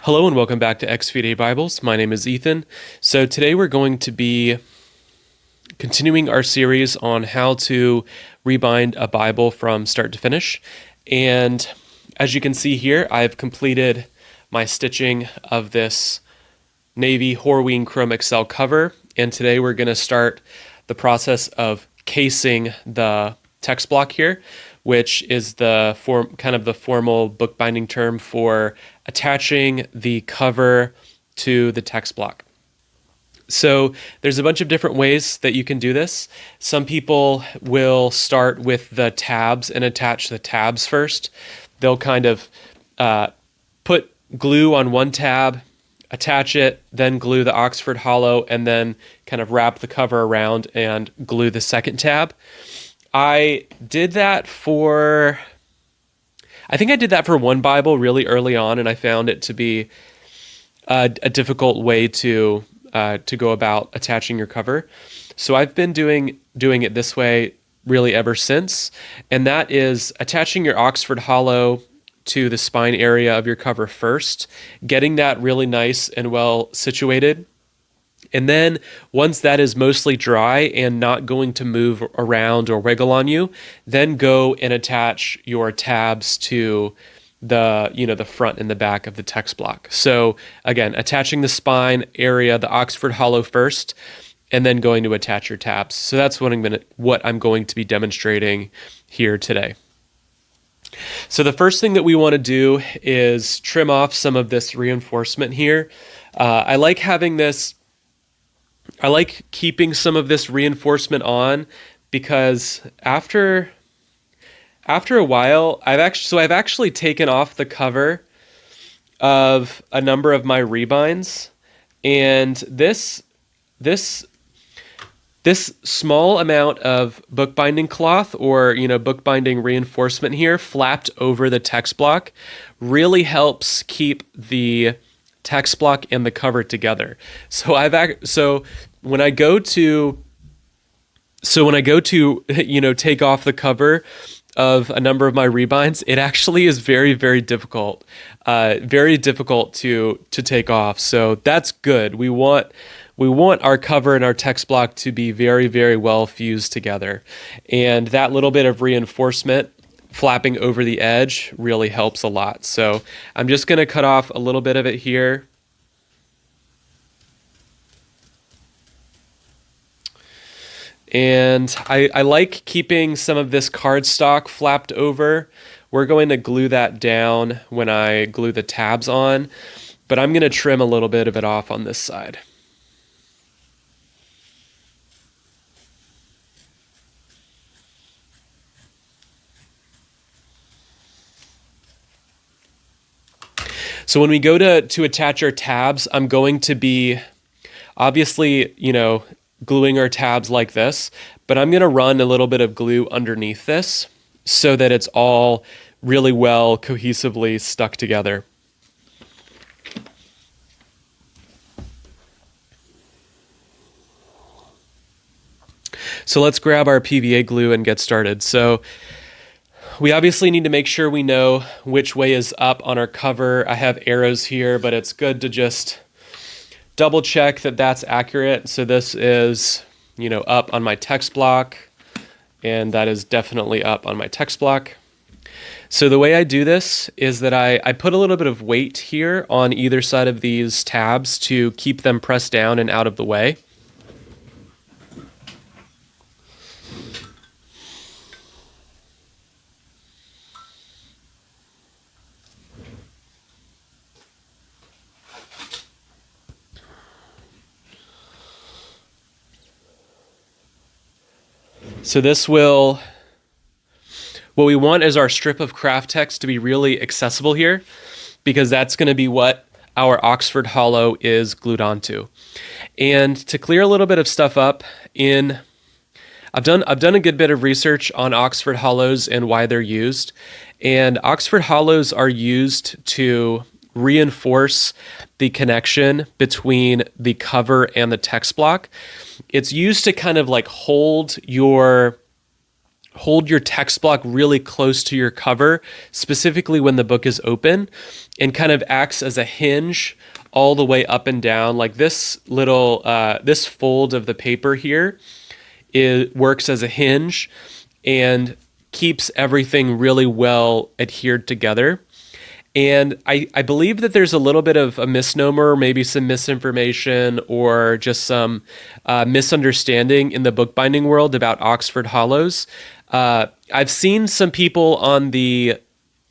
Hello and welcome back to XVD Bibles. My name is Ethan. So today we're going to be continuing our series on how to rebind a Bible from start to finish. And as you can see here, I've completed my stitching of this navy Horween Chrome Excel cover. And today we're going to start the process of casing the text block here, which is the formal bookbinding term for attaching the cover to the text block. So there's a bunch of different ways that you can do this. Some people will start with the tabs and attach the tabs first. They'll kind of put glue on one tab, attach it, then glue the Oxford Hollow, and then kind of wrap the cover around and glue the second tab. I did that for one Bible really early on, and I found it to be a difficult way to go about attaching your cover. So I've been doing it this way really ever since, and that is attaching your Oxford Hollow to the spine area of your cover first, getting that really nice and well situated. And then once that is mostly dry and not going to move around or wiggle on you, then go and attach your tabs to the front and the back of the text block. So again, attaching the spine area, the Oxford Hollow first, and then going to attach your tabs. So that's what I'm going to be demonstrating here today. So the first thing that we want to do is trim off some of this reinforcement here. I like keeping some of this reinforcement on because after a while, I've actually taken off the cover of a number of my rebinds, and this small amount of bookbinding cloth or bookbinding reinforcement here flapped over the text block really helps keep the text block and the cover together. So when I go to take off the cover of a number of my rebinds, it actually is very, very difficult to take off. So that's good. We want our cover and our text block to be very, very well fused together. And that little bit of reinforcement flapping over the edge really helps a lot. So I'm just going to cut off a little bit of it here. And I like keeping some of this cardstock flapped over. We're going to glue that down when I glue the tabs on, but I'm going to trim a little bit of it off on this side. So when we go to attach our tabs, I'm going to be obviously, gluing our tabs like this, but I'm going to run a little bit of glue underneath this so that it's all really well cohesively stuck together. So let's grab our PVA glue and get started. So we obviously need to make sure we know which way is up on our cover. I have arrows here, but it's good to just double check that that's accurate. So this is, up on my text block, and that is definitely up on my text block. So the way I do this is that I put a little bit of weight here on either side of these tabs to keep them pressed down and out of the way. So what we want is our strip of craft text to be really accessible here, because that's going to be what our Oxford Hollow is glued onto. And to clear a little bit of stuff up, I've done a good bit of research on Oxford Hollows and why they're used. And Oxford Hollows are used to reinforce the connection between the cover and the text block. It's used to kind of like hold your hold your text block really close to your cover, specifically when the book is open, and kind of acts as a hinge all the way up and down. Like this little, this fold of the paper here, it works as a hinge and keeps everything really well adhered together. And I believe that there's a little bit of a misnomer, maybe some misinformation or just some misunderstanding in the bookbinding world about Oxford Hollows. I've seen some people on the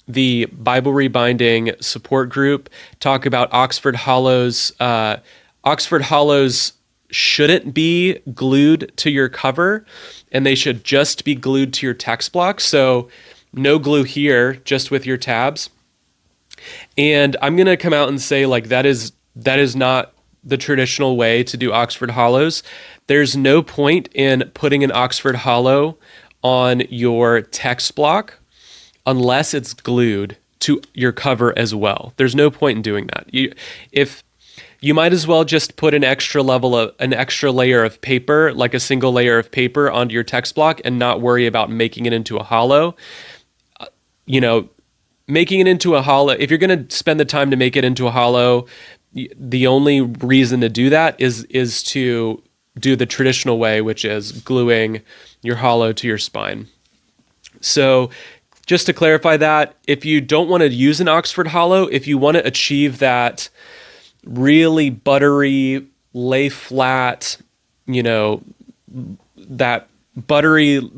Bible Rebinding support group talk about Oxford Hollows. Oxford Hollows shouldn't be glued to your cover, and they should just be glued to your text block. So no glue here, just with your tabs. And I'm going to come out and say, like, that is not the traditional way to do Oxford Hollows. There's no point in putting an Oxford Hollow on your text block unless it's glued to your cover as well. There's no point in doing that. You might as well just put an extra layer of paper, like a single layer of paper, onto your text block and not worry about making it into a hollow. Making it into a hollow, if you're going to spend the time to make it into a hollow, the only reason to do that is to do the traditional way, which is gluing your hollow to your spine. So just to clarify that, if you don't want to use an Oxford Hollow, if you want to achieve that really buttery, lay flat, that buttery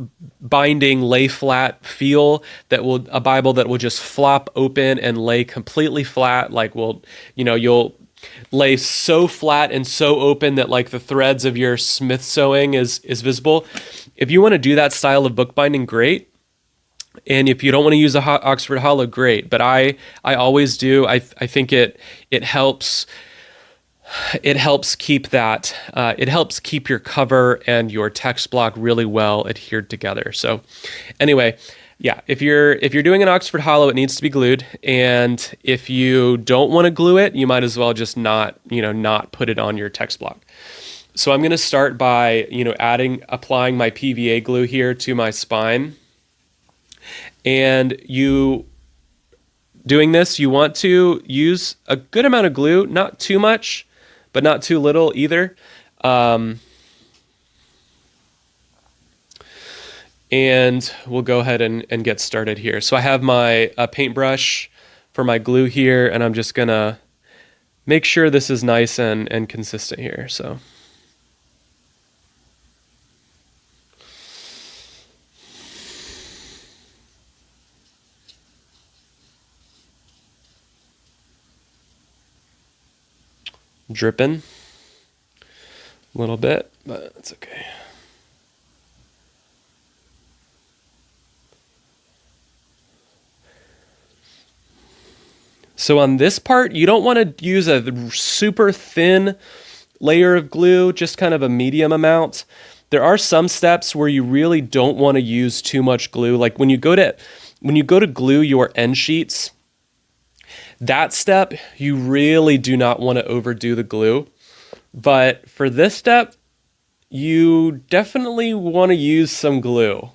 binding lay flat feel, a Bible that will just flop open and lay completely flat, you'll lay so flat and so open that like the threads of your Smith sewing is visible. If you want to do that style of bookbinding, great. And if you don't want to use a Oxford Hollow, great. But I always do. I think it helps. It helps keep that. It helps keep your cover and your text block really well adhered together. So, anyway, yeah. If you're doing an Oxford Hollow, it needs to be glued. And if you don't want to glue it, you might as well just not put it on your text block. So I'm going to start by applying my PVA glue here to my spine. And doing this, you want to use a good amount of glue, not too much, but not too little either. And we'll go ahead and get started here. So I have my paintbrush for my glue here, and I'm just going to make sure this is nice and consistent here. So. Dripping a little bit, but it's okay. So on this part, you don't want to use a super thin layer of glue, just kind of a medium amount. There are some steps where you really don't want to use too much glue. Like when you go to glue your end sheets, that step, you really do not want to overdo the glue. But for this step, you definitely want to use some glue,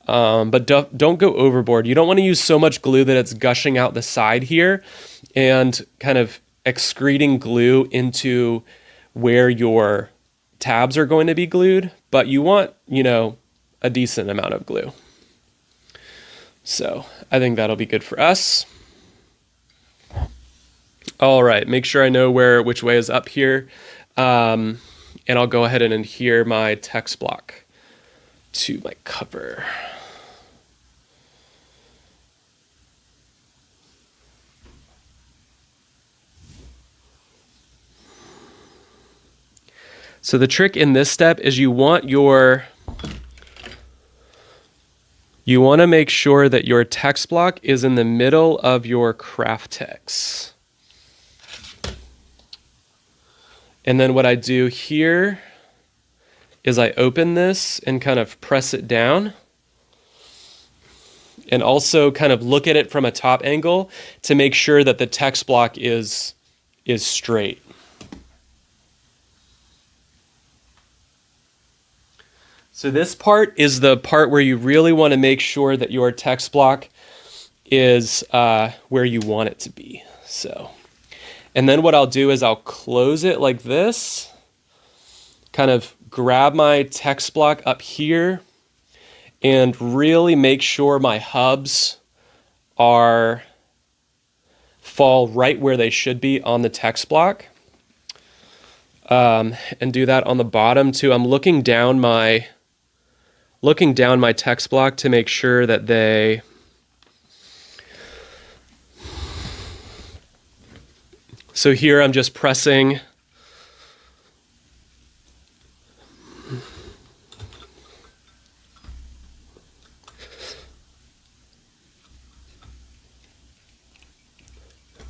but don't go overboard. You don't want to use so much glue that it's gushing out the side here and kind of excreting glue into where your tabs are going to be glued. But you want, a decent amount of glue. So I think that'll be good for us. All right, make sure I know which way is up here. And I'll go ahead and adhere my text block to my cover. So the trick in this step is you want to make sure that your text block is in the middle of your craft text. And then what I do here is I open this and kind of press it down. And also kind of look at it from a top angle to make sure that the text block is straight. So this part is the part where you really want to make sure that your text block is where you want it to be. So, and then what I'll do is I'll close it like this, kind of grab my text block up here, and really make sure my hubs fall right where they should be on the text block. And do that on the bottom too. I'm looking down my text block to make sure that they so here I'm just pressing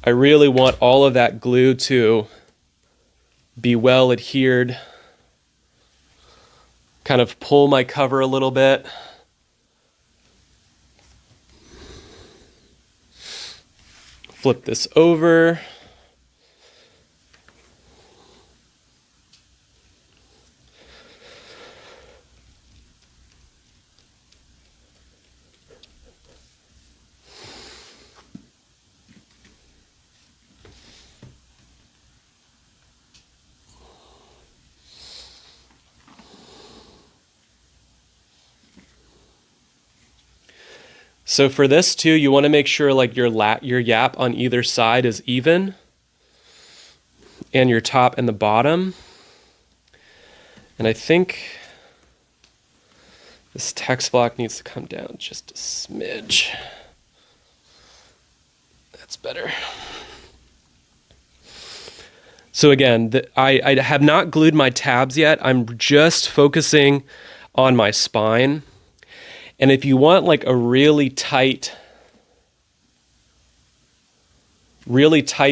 I really want all of that glue to be well adhered. Kind of pull my cover a little bit. Flip this over. So for this too, you want to make sure like your yap on either side is even, and your top and the bottom. And I think this text block needs to come down just a smidge. That's better. So again, I have not glued my tabs yet. I'm just focusing on my spine. And if you want like a really tight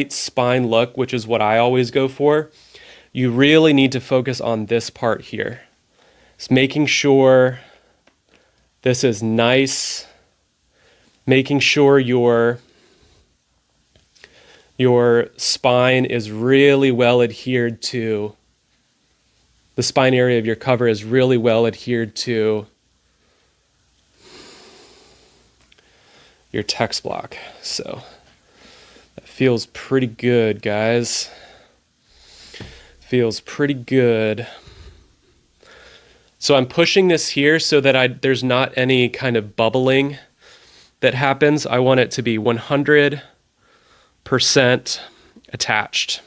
spine look, which is what I always go for, you really need to focus on this part here. It's making sure this is nice, making sure your spine is really well adhered to, the spine area of your cover is really well adhered to your text block. So that feels pretty good, guys. Feels pretty good. So I'm pushing this here so that there's not any kind of bubbling that happens. I want it to be 100% attached.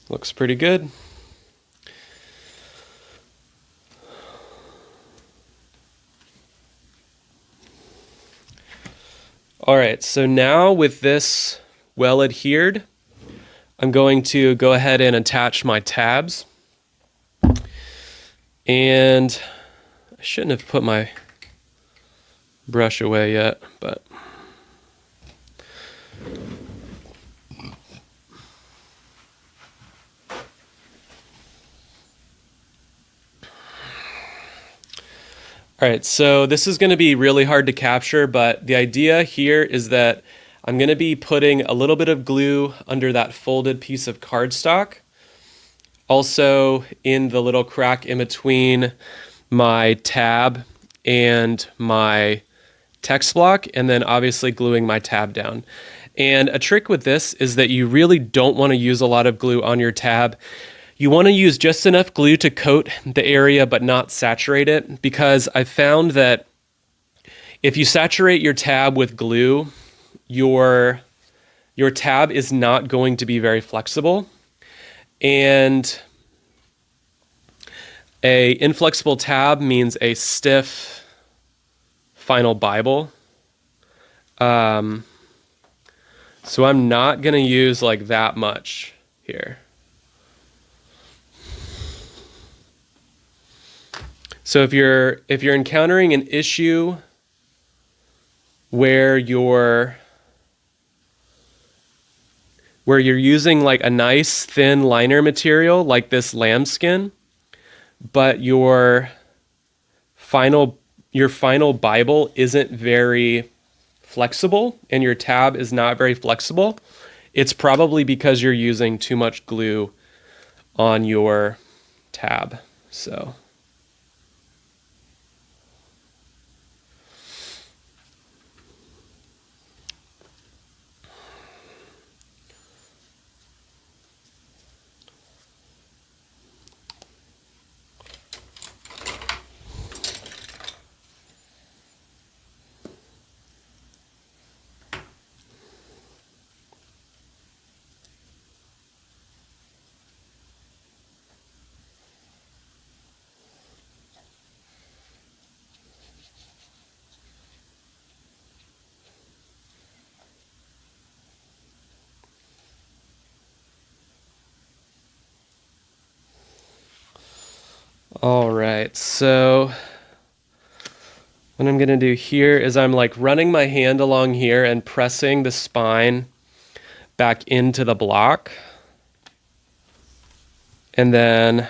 Looks pretty good. All right, so now with this well adhered, I'm going to go ahead and attach my tabs. And I shouldn't have put my brush away yet, but all right, so this is going to be really hard to capture, but the idea here is that I'm going to be putting a little bit of glue under that folded piece of cardstock. Also in the little crack in between my tab and my text block, and then obviously gluing my tab down. And a trick with this is that you really don't want to use a lot of glue on your tab. You want to use just enough glue to coat the area but not saturate it, because I found that if you saturate your tab with glue, your tab is not going to be very flexible. And a inflexible tab means a stiff final Bible. So I'm not going to use like that much here. So if you're encountering an issue where your where you're using like a nice thin liner material like this lambskin, but final your final Bible isn't very flexible and your tab is not very flexible, it's probably because you're using too much glue on your tab. So all right, so what I'm going to do here is I'm like running my hand along here and pressing the spine back into the block. And then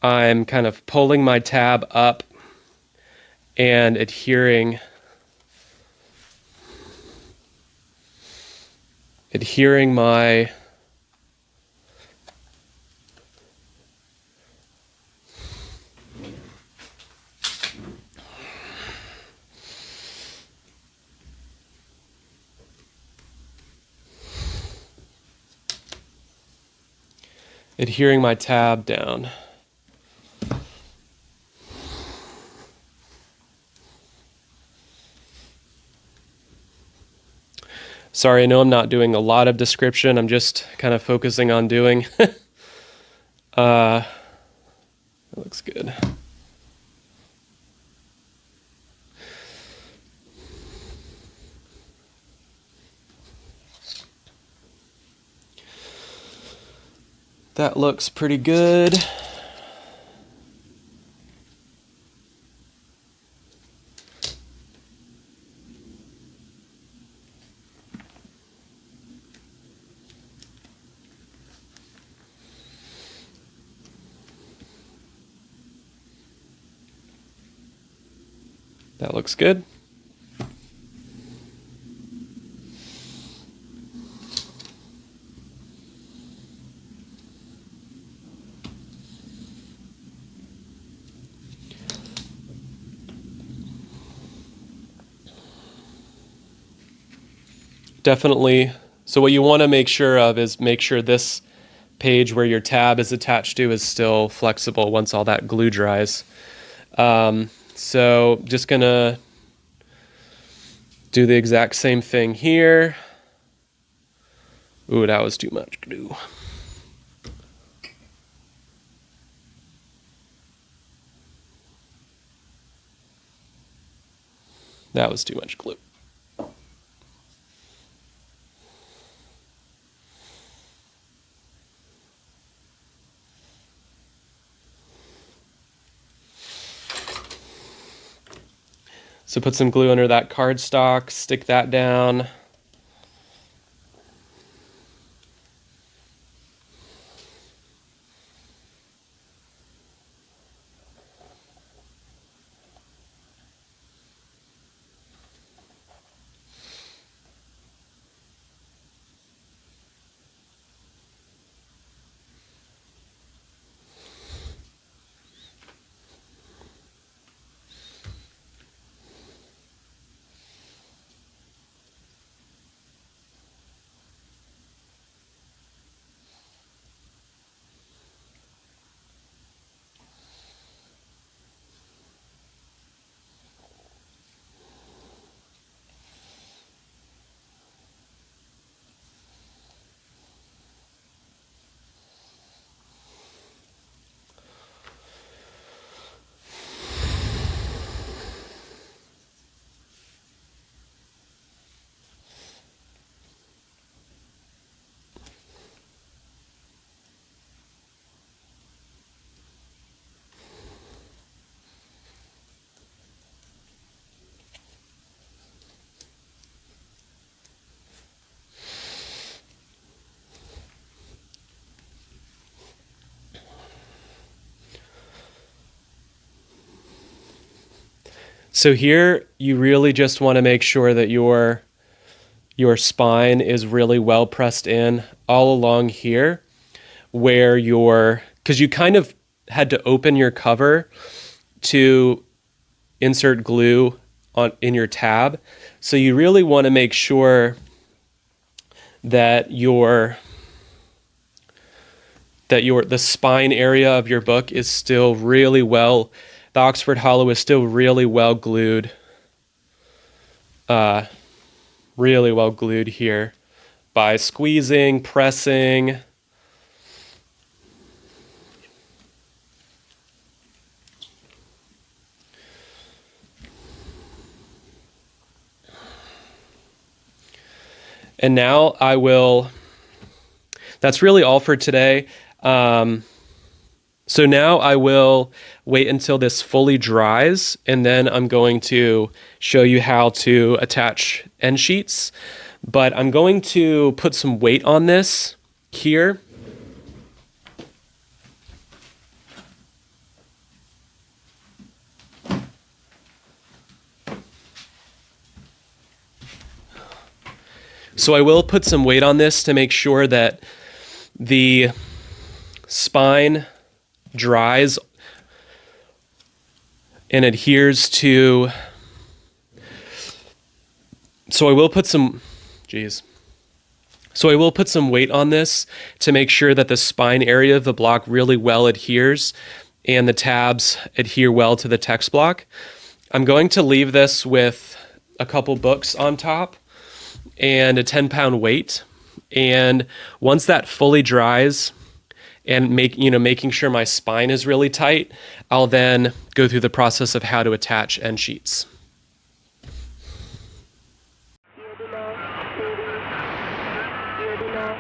I'm kind of pulling my tab up and adhering my tab down. Sorry, I know I'm not doing a lot of description. I'm just kind of focusing on doing. That looks good. That looks pretty good. That looks good. Definitely. So what you want to make sure of is make sure this page where your tab is attached to is still flexible once all that glue dries. So just gonna do the exact same thing here. Ooh, that was too much glue. That was too much glue. So put some glue under that cardstock, stick that down. So here you really just want to make sure that your spine is really well pressed in all along here where because you kind of had to open your cover to insert glue in your tab. So you really want to make sure that the spine area of your book is still really well, the Oxford Hollow is still really well glued here by squeezing, pressing. And now that's really all for today. So now I will wait until this fully dries, and then I'm going to show you how to attach end sheets. But I'm going to put some weight on this here. So I will put some weight on this to make sure that the spine dries and adheres to. So I will put some weight on this to make sure that the spine area of the block really well adheres and the tabs adhere well to the text block. I'm going to leave this with a couple books on top and a 10-pound weight. And once that fully dries and making sure my spine is really tight, I'll then go through the process of how to attach end sheets. Here below.